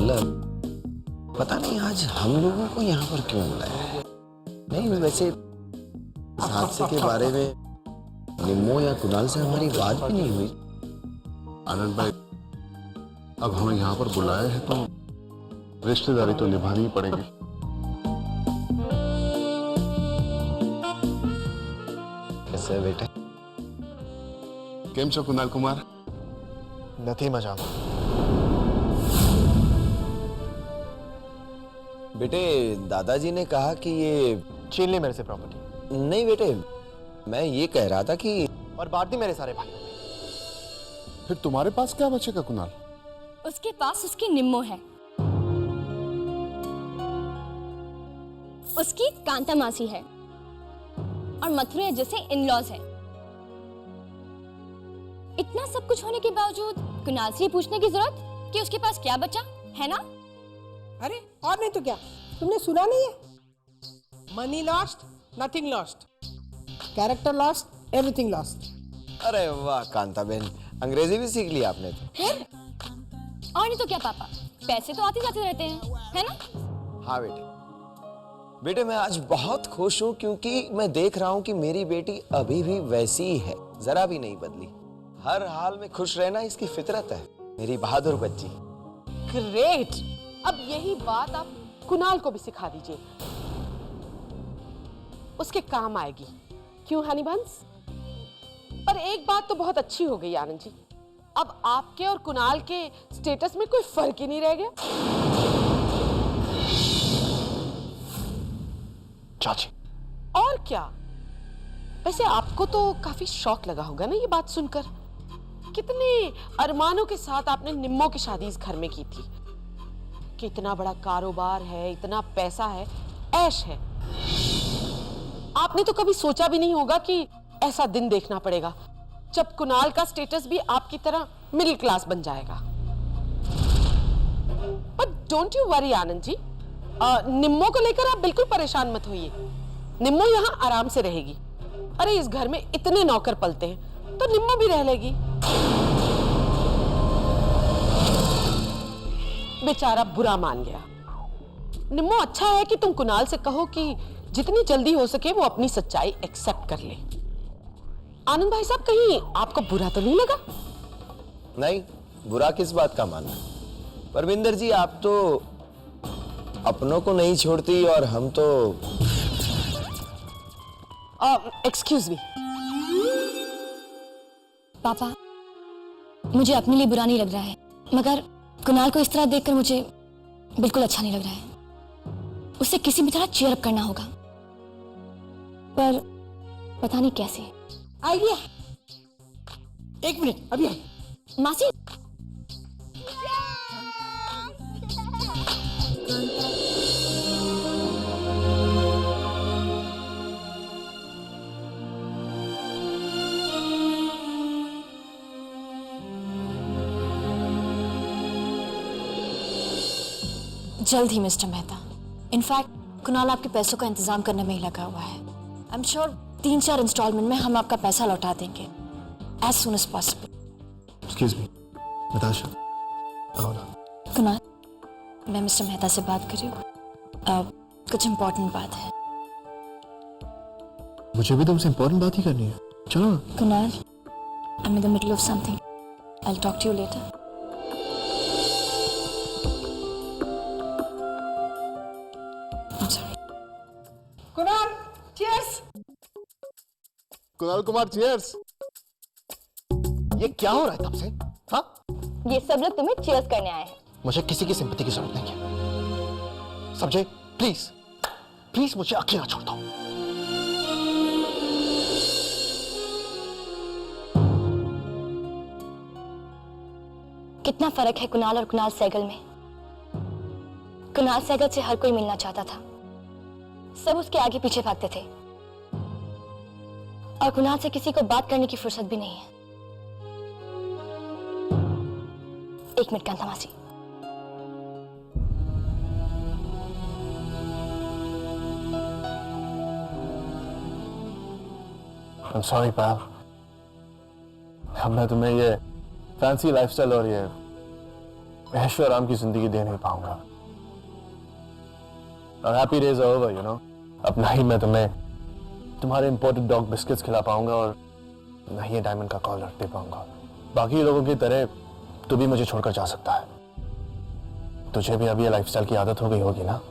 वल्लभ, पता नहीं आज हम लोगों को यहाँ पर क्यों बुलाया है। नहीं, वैसे इस हादसे के बारे में निम्मो या कुणाल से हमारी बात भी नहीं हुई। आनंद भाई, अब हमें यहाँ पर बुलाया है तो रिश्तेदारी तो निभानी ही पड़ेगी। कैसे है बेटे? केम छो कुणाल कुमार? નથી મજામાં। बेटे, दादाजी ने कहा कि ये छीन ली मेरे से प्रॉपर्टी। नहीं बेटे, मैं ये कह रहा था कि और बांट दी मेरे सारे भाइयों में। फिर तुम्हारे पास क्या बचेगा कुणाल? उसके पास उसकी निम्मो है, उसकी कांता मासी है और मथुरा जैसे इन-लॉज है। इतना सब कुछ होने के बावजूद कुणाल से पूछने की जरूरत कि उसके पास क्या बचा है ना? अरे और नहीं तो क्या, तुमने सुना नहीं है? Money lost, nothing lost, character lost, everything lost. अरे वाह कांता बहन, अंग्रेजी भी सीख ली आपने तो। फिर और नहीं तो क्या पापा, पैसे तो आते जाते रहते हैं, है ना? हाँ बेटे, बेटे मैं आज बहुत खुश हूँ क्योंकि मैं देख रहा हूँ कि मेरी बेटी अभी भी वैसी ही है, जरा भी नहीं बदली। हर हाल में खुश रहना इसकी फितरत है, मेरी बहादुर बच्ची। ग्रेट, अब यही बात आप कुणाल को भी सिखा दीजिए, उसके काम आएगी। क्यों हनीबंस? पर एक बात तो बहुत अच्छी हो गई आनंद जी, अब आपके और कुणाल के स्टेटस में कोई फर्क ही नहीं रह गया। चाची। और क्या, वैसे आपको तो काफी शौक लगा होगा ना ये बात सुनकर। कितने अरमानों के साथ आपने निम्मो की शादी इस घर में की थी, कि इतना बड़ा कारोबार है, इतना पैसा है, ऐश है। आपने तो कभी सोचा भी नहीं होगा कि ऐसा दिन देखना पड़ेगा जब कुणाल का स्टेटस भी आपकी तरह मिडिल क्लास बन जाएगा। But don't you worry Anand ji, Nimmo को लेकर आप बिल्कुल परेशान मत होइए। निम्मो यहाँ आराम से रहेगी। अरे इस घर में इतने नौकर पलते हैं तो निम्मो भी रह लेगी। बेचारा बुरा मान गया। निम्मो, अच्छा है कि तुम कुणाल से कहो कि जितनी जल्दी हो सके वो अपनी सच्चाई एक्सेप्ट कर ले। आनंद भाई साहब, कहीं आपको बुरा तो नहीं लगा? नहीं, बुरा किस बात का मानना। परविंदर जी, आप तो अपनों को नहीं छोड़ती और हम तो। Excuse me. पापा, मुझे अपने लिए बुरा नहीं लग रहा है, मगर कुणाल को इस तरह देखकर मुझे बिल्कुल अच्छा नहीं लग रहा है। उसे किसी भी तरह चीयर अप करना होगा, पर पता नहीं कैसे। आइडिया, एक मिनट अभी आई। मासी, जल्द ही मिस्टर मेहता। इनफैक्ट कुणाल आपके पैसों का इंतजाम करने में ही लगा हुआ है। आई एम श्योर 3-4 इंस्टॉलमेंट में हम आपका पैसा लौटा देंगे as soon as possible. Excuse me, Natasha, आओ ना। कुणाल, मैं मिस्टर मेहता से बात कर रही हूँ, कुछ इम्पोर्टेंट बात है। मुझे भी तुमसे इम्पोर्टेंट बात ही करनी है, चलो ना। Kunal, I am in the middle of something, I will talk to you later. Kunal, cheers. Kunal Kumar, cheers. ये क्या हो रहा है तब से? हाँ, ये सब लोग तुम्हें चीयर्स करने आए हैं। मुझे किसी की सिंपैथी की जरूरत नहीं है। समझे? प्लीज प्लीज मुझे अकेला छोड़ दो। कितना फर्क है कुणाल और कुणाल सहगल में। कुणाल सहगल से हर कोई मिलना चाहता था, सब उसके आगे पीछे भागते थे, और कुणाल से किसी को बात करने की फुर्सत भी नहीं है। एक मिनट कांता मासी। I'm sorry पाप, अब मैं तुम्हें ये फैंसी लाइफस्टाइल और ये ऐशो आराम की जिंदगी दे नहीं पाऊंगा। Happy days over, you know. अब ना ही मैं तुम्हें तुम्हारे इंपोर्टेड डॉग बिस्किट्स खिला पाऊंगा और ना ही ये डायमंड का कॉलर दे पाऊंगा। बाकी लोगों की तरह तू भी मुझे छोड़कर जा सकता है। तुझे भी अब ये लाइफस्टाइल की आदत हो गई होगी ना।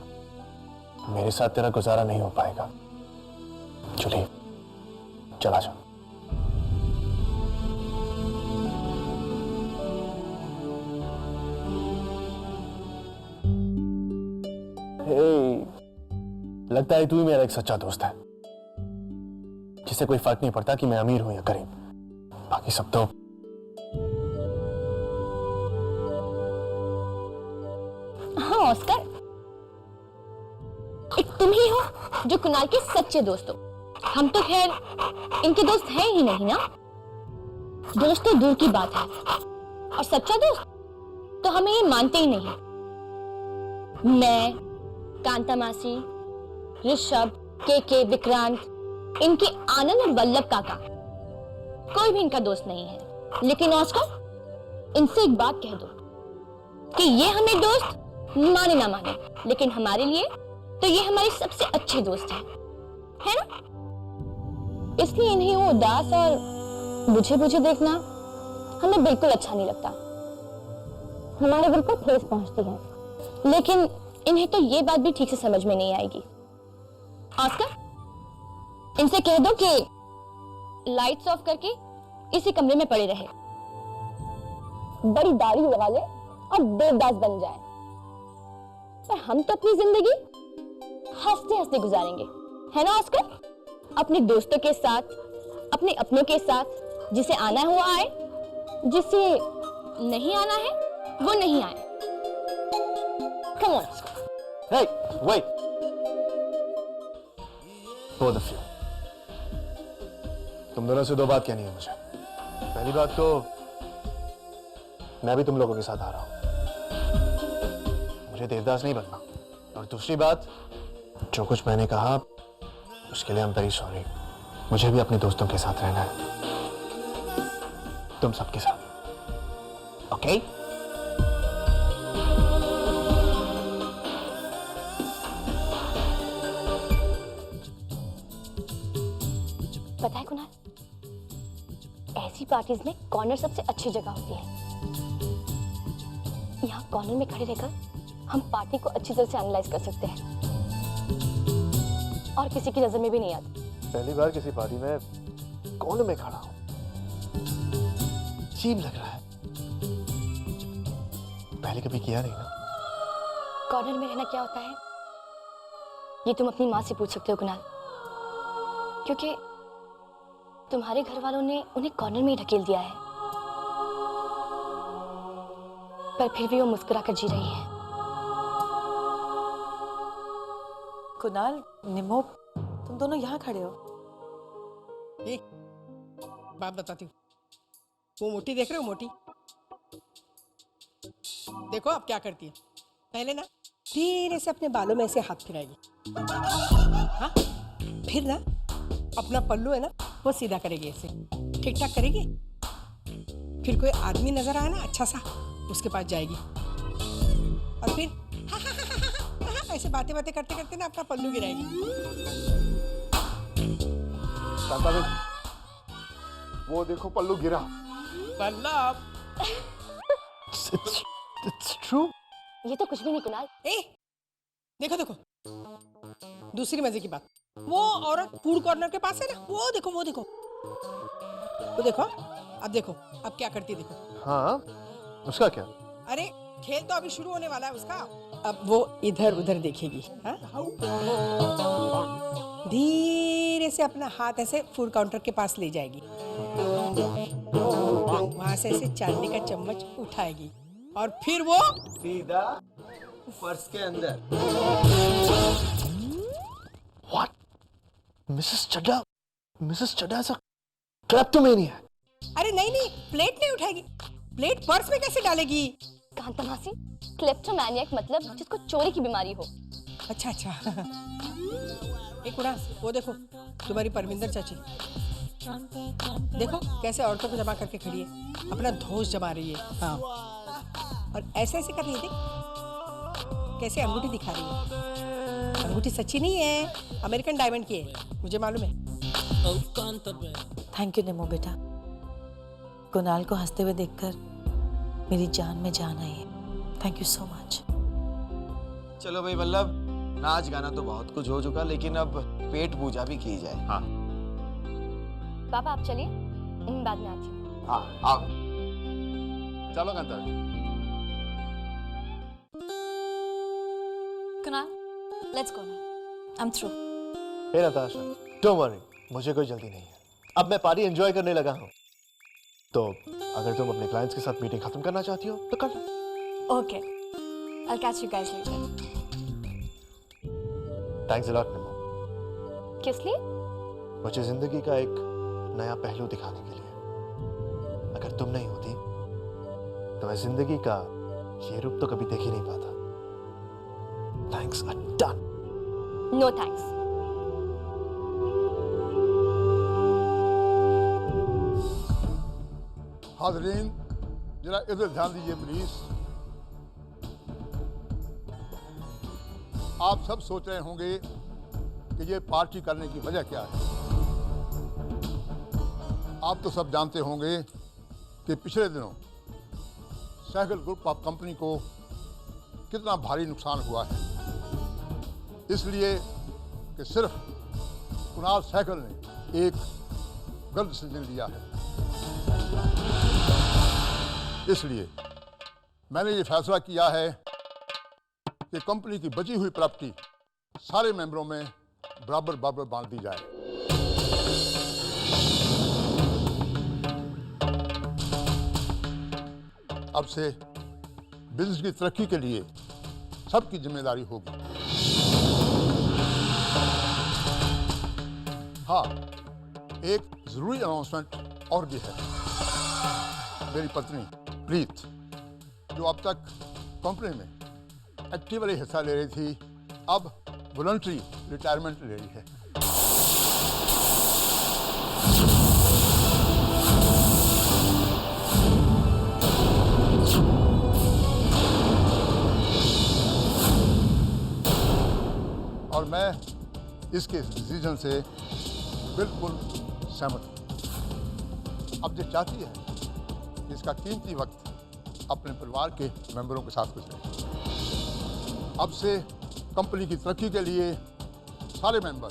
मेरे साथ तेरा गुजारा नहीं हो पाएगा। चलिए चला जा। लगता है तू ही मेरा एक सच्चा दोस्त है, जिसे कोई फर्क नहीं पड़ता कि मैं अमीर हूं या गरीब। बाकी सब तो हाँ ऑस्कर, एक तुम ही हो जो कुणाल के सच्चे दोस्त हो। हम तो खैर इनके दोस्त हैं ही नहीं ना। दोस्त तो दूर की बात है, और सच्चा दोस्त तो हमें ये मानते ही नहीं। मैं, कांता मासी, ऋषभ, के विक्रांत, इनके आनंद और वल्लभ काका, कोई भी इनका दोस्त नहीं है। लेकिन ऑस्कर, इनसे एक बात कह दो कि ये हमें दोस्त माने ना माने, लेकिन हमारे लिए तो ये हमारे सबसे अच्छे दोस्त हैं, है ना? इसलिए इन्हें वो उदास और बुझे बुझे देखना हमें बिल्कुल अच्छा नहीं लगता। हमारे दिल को ठेस पहुंचती है, लेकिन इन्हें तो ये बात भी ठीक से समझ में नहीं आएगी। ऑस्कर, इनसे कह दो कि लाइट्स ऑफ करके इसी कमरे में पड़े रहे, बड़ी दाढ़ी लगा ले और देवदास बन जाए। पर हम तो अपनी जिंदगी हंसते हंसते गुजारेंगे, है ना ऑस्कर? अपने दोस्तों के साथ, अपने अपनों के साथ। जिसे आना है वो आए, जिसे नहीं आना है वो नहीं आए। Come on. Hey, wait. Both of you. तुम दोनों से दो बात कहनी है मुझे। पहली बात तो मैं भी तुम लोगों के साथ आ रहा हूं, मुझे देवदास नहीं बनना। और दूसरी बात, जो कुछ मैंने कहा उसके लिए I'm very sorry। मुझे भी अपने दोस्तों के साथ रहना है, तुम सबके साथ। ओके? पता है कुणाल, ऐसी पार्टीज में कॉर्नर सबसे अच्छी जगह होती है। यहाँ कॉर्नर में खड़े रहकर हम पार्टी को अच्छी तरह से एनालाइज कर सकते हैं और किसी की नजर में भी नहीं आती। पहली बार किसी पार्टी में कॉर्नर में खड़ा हूं, अजीब लग रहा है। पहले कभी किया नहीं ना। कॉर्नर में रहना क्या होता है ये तुम अपनी माँ से पूछ सकते हो कुणाल, क्योंकि तुम्हारे घर वालों ने उन्हें कॉर्नर में ही ढकेल दिया है, पर फिर भी वो मुस्कुराकर जी रही है। कुणाल, निमो, तुम दोनों यहाँ खड़े हो। एक बात बताती हूँ, वो मोटी देख रहे हो? मोटी देखो अब क्या करती है। पहले ना धीरे से अपने बालों में ऐसे हाथ फिराएगी, हाँ, फिर ना अपना पल्लू है ना वो सीधा करेगी, ऐसे ठीक ठाक करेगी। फिर कोई आदमी नजर आया ना अच्छा सा, उसके पास जाएगी और फिर ऐसे बातें बातें करते करते ना अपना पल्लू गिराएगी। वो देखो पल्लू गिरा। Vallabh, It's true। ये तो कुछ भी नहीं कुणाल। देखो देखो, दूसरी मजे की बात, वो औरत फूड कॉर्नर के पास है ना, वो देखो वो देखो वो देखो। अब देखो अब क्या करती है, देखो। हाँ, उसका क्या? अरे खेल तो अभी शुरू होने वाला है उसका। अब वो इधर उधर देखेगी, हाँ? धीरे से अपना हाथ ऐसे फूड काउंटर के पास ले जाएगी, वहां से ऐसे चांदी का चम्मच उठाएगी और फिर वो सीधा पर्स के अंदर। What? मिसेस चड्डा ऐसा क्लेप्टोमेनिया है? अरे नहीं नहीं, प्लेट नहीं उठाएगी, प्लेट पर्स में कैसे डालेगी? कांता मासी, क्लेप्टोमैनियक मतलब जिसको चोरी की बीमारी हो। अच्छा अच्छा। एक उड़ा, वो देखो तुम्हारी परमिंदर चाची, देखो कैसे औरतों को जमा करके खड़ी है, अपना धोश जमा रही है। हाँ और ऐसे ऐसे कर रही है, देख कैसे अंगूठी दिखा रही है। अंगूठी सच्ची नहीं है, अमेरिकन डायमंड की है, मुझे मालूम है। थैंक यू निमो बेटा। कुणाल को हंसते हुए देखकर मेरी जान में जान आई है। Thank you so much. चलो भाई वल्लभ, नाच गाना तो बहुत कुछ हो चुका, लेकिन अब पेट पूजा भी की जाए। हाँ पापा आप चलिए, बाद में आती हूँ। हाँ आओ। चलो Kanta. Kunal, let's go now. I am through. Hey Natasha, don't worry, मुझे कोई जल्दी नहीं है। अब मैं पार्टी एंजॉय करने लगा हूँ। तो अगर तुम अपने क्लाइंट्स के साथ मीटिंग खत्म करना चाहती हो तो कर लो। Okay, I will catch you guys later. Thanks a lot Nemo, किस लिए? मुझे जिंदगी का एक नया पहलू दिखाने के लिए। अगर तुम नहीं होती तो मैं जिंदगी का ये रूप तो कभी देख ही नहीं पाता। Thanks a ton. No thanks. हाज़रीन, जरा इधर ध्यान दीजिए प्लीज। आप सब सोच रहे होंगे कि ये पार्टी करने की वजह क्या है। आप तो सब जानते होंगे कि पिछले दिनों सहगल ग्रुप ऑफ कंपनी को कितना भारी नुकसान हुआ है, इसलिए कि सिर्फ कुणाल सहगल ने एक गलत डिसीजन लिया है। इसलिए मैंने ये फैसला किया है कि कंपनी की बची हुई प्रॉपर्टी सारे मेंबरों में बराबर बराबर बांट दी जाए। अब से बिजनेस की तरक्की के लिए सबकी जिम्मेदारी होगी। हाँ, एक जरूरी अनाउंसमेंट और भी है। मेरी पत्नी प्रीत, जो अब तक कंपनी में एक्टिवली हिस्सा ले रही थी, अब वॉलंटरी रिटायरमेंट ले रही है। और मैं इसके डिसीजन से बिल्कुल सहमत हूँ। अब जो चाहती है इसका कीमती वक्त अपने परिवार के मेंबरों के साथ गुजरे। अब से कंपनी की तरक्की के लिए सारे मेंबर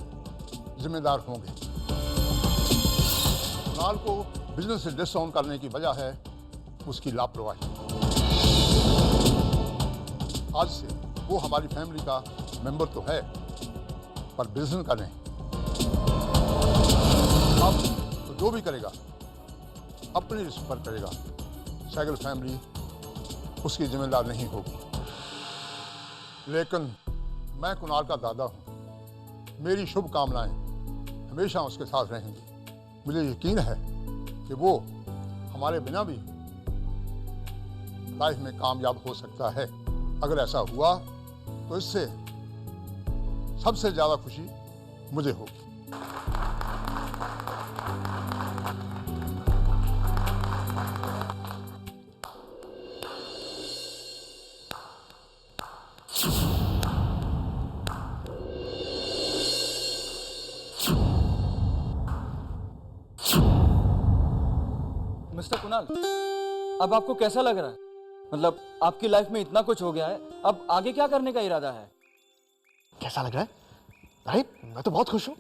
जिम्मेदार होंगे। कुणाल को बिजनेस से डिसऑन करने की वजह है उसकी लापरवाही। आज से वो हमारी फैमिली का मेंबर तो है, पर बिजनेस का नहीं। अब तो जो भी करेगा अपनी रिस्क पर करेगा। सहगल फैमिली उसकी जिम्मेदार नहीं होगी। लेकिन मैं कुणाल का दादा हूं, मेरी शुभकामनाएं हमेशा उसके साथ रहेंगी। मुझे यकीन है कि वो हमारे बिना भी लाइफ में कामयाब हो सकता है। अगर ऐसा हुआ तो इससे सबसे ज्यादा खुशी मुझे होगी। मिस्टर कुणाल, अब आपको कैसा लग रहा है? मतलब आपकी लाइफ में इतना कुछ हो गया है, अब आगे क्या करने का इरादा है? कैसा लग रहा है? अरे मैं तो बहुत खुश हूँ,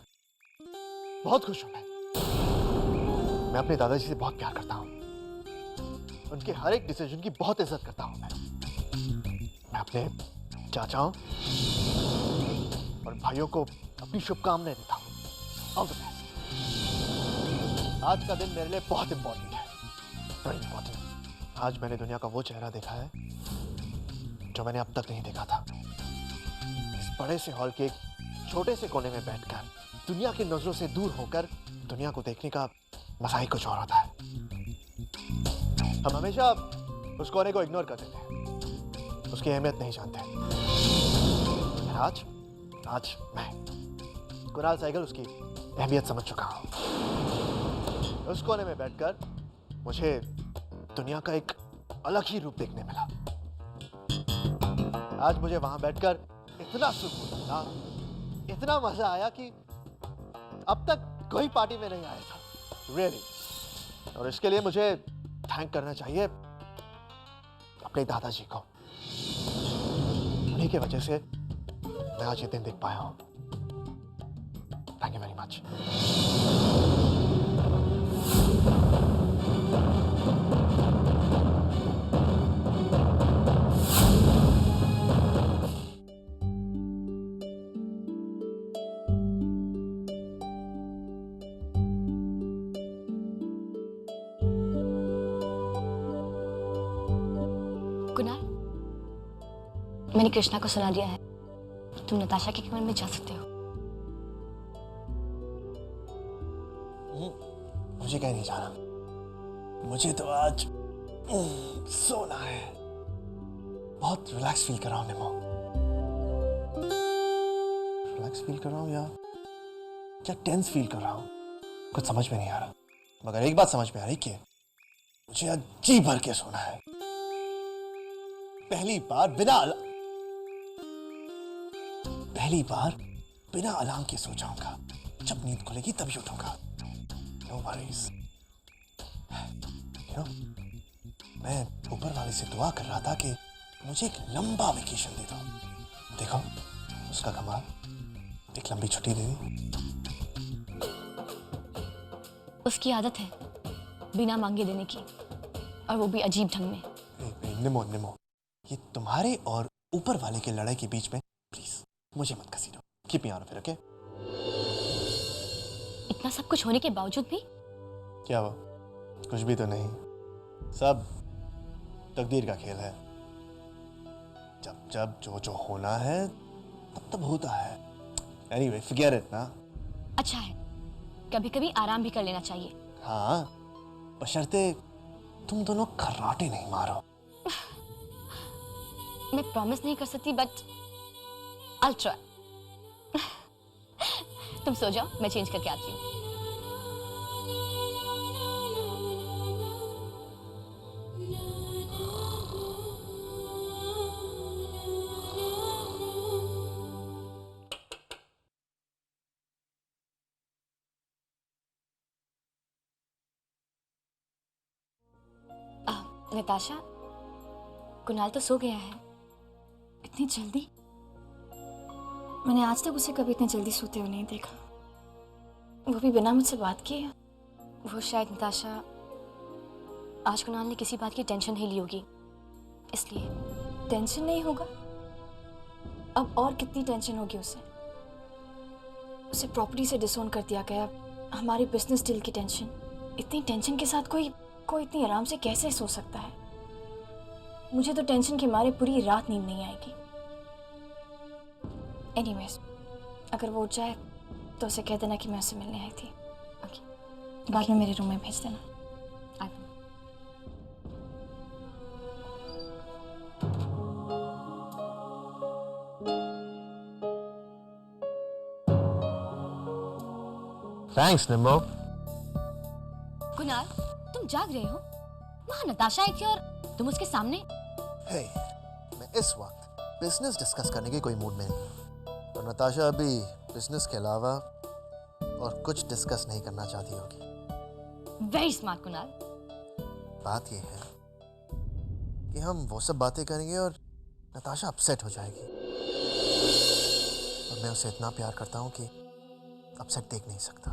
बहुत खुश हूँ। मैं अपने दादाजी से बहुत प्यार करता हूँ, उनके हर एक डिसीजन की बहुत इज्जत करता हूँ। मैं अपने चाचाओं और भाइयों को अपनी शुभकामनाएं देता हूँ। All the best. आज का दिन मेरे लिए बहुत इंपॉर्टेंट है, वेरी इंपॉर्टेंट। आज मैंने दुनिया का वो चेहरा देखा है जो मैंने अब तक नहीं देखा था। इस बड़े से हॉल के एक छोटे से कोने में बैठकर दुनिया की नजरों से दूर होकर दुनिया को देखने का मजा ही कुछ और होता है। हम हमेशा उस कोने को इग्नोर कर देते हैं, उसकी अहमियत नहीं जानते। आज आज मैं कुणाल सहगल उसकी अहमियत समझ चुका हूं। उस कोने में बैठकर मुझे दुनिया का एक अलग ही रूप देखने मिला। आज मुझे वहां बैठकर इतना सुकून मिला, इतना मजा आया कि अब तक कोई पार्टी में नहीं आया था, रियली। और इसके लिए मुझे थैंक करना चाहिए अपने दादाजी को। उन्हीं की वजह से मैं आज ये दिन देख पाया हूं। Thank you very much. Kunal, मैंने कृष्णा को सुना दिया है, तुम नताशा के कमरे में जा सकते हो। मुझे कहीं नहीं जाना, मुझे तो आज सोना है। बहुत रिलैक्स फील कर रहा हूं निमो। रिलैक्स फील कर रहा हूं या क्या टेंस फील कर रहा हूं, कुछ समझ में नहीं आ रहा। मगर एक बात समझ में आ रही कि मुझे आज जी भर के सोना है। पहली बार बिना अलार्म के सो जाऊंगा। जब नींद खुलेगी तभी उठूंगा। No worries. मैं ऊपर वाले से दुआ कर रहा था कि मुझे एक लंबा वेकेशन दे दो। देखो उसका कमाल, एक लंबी छुट्टी दे दी। उसकी आदत है बिना मांगे देने की, और वो भी अजीब ढंग में। निमो, ये तुम्हारे और ऊपर वाले की लड़ाई के बीच में प्लीज मुझे मत घसीटो। Keep me out of it, okay? इतना सब कुछ होने के बावजूद भी? क्या वो कुछ भी तो नहीं, सब तकदीर का खेल है। जब जो होना है तब होता है। एनीवे, फॉरगेट इट ना। अच्छा है, कभी कभी आराम भी कर लेना चाहिए। हाँ, बशर्ते तुम दोनों खर्राटे नहीं मारो। मैं प्रॉमिस नहीं कर सकती, बट I'll try. तुम सो जाओ, मैं चेंज करके आती हूँ। नताशा, कुणाल तो सो गया है। इतनी जल्दी? मैंने आज तक उसे कभी इतनी जल्दी सोते हुए नहीं देखा, वो भी बिना मुझसे बात किए। वो शायद नताशा, आज कुणाल ने किसी बात की टेंशन नहीं ली होगी, इसलिए। टेंशन नहीं होगा? अब और कितनी टेंशन होगी उसे? उसे प्रॉपर्टी से डिसोन कर दिया गया, हमारी बिजनेस डील की टेंशन। इतनी टेंशन के साथ कोई इतनी आराम से कैसे सो सकता है? मुझे तो टेंशन के मारे पूरी रात नींद नहीं आएगी। एनीवेज, अगर वो उठ जाए तो उसे कह देना कि मैं उससे मिलने आई थी। ओके, बाद में मेरे रूम में भेज देना। थैंक्स निम्बो। कुणाल, तुम जाग रहे हो? वहाँ नताशा आई थी और तुम उसके सामने। हे, मैं इस वक्त बिजनेस डिस्कस करने के कोई मूड में नहीं। और नताशा अभी बिजनेस के अलावा और कुछ डिस्कस नहीं करना चाहती होगी। Very smart Kunal. बात यह है कि हम वो सब बातें करेंगे और नताशा अपसेट हो जाएगी। और मैं उसे इतना प्यार करता हूँ कि अपसेट देख नहीं सकता।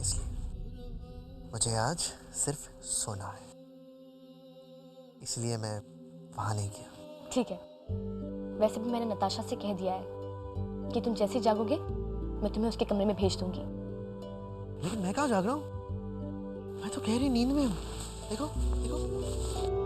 इसलिए मुझे आज सिर्फ सोना है, इसलिए मैं वहां नहीं गया। ठीक है, वैसे भी मैंने नताशा से कह दिया है कि तुम जैसे जागोगे मैं तुम्हें उसके कमरे में भेज दूंगी। लेकिन मैं कहाँ जाग रहा हूँ? मैं तो गहरी नींद में हूँ। देखो देखो।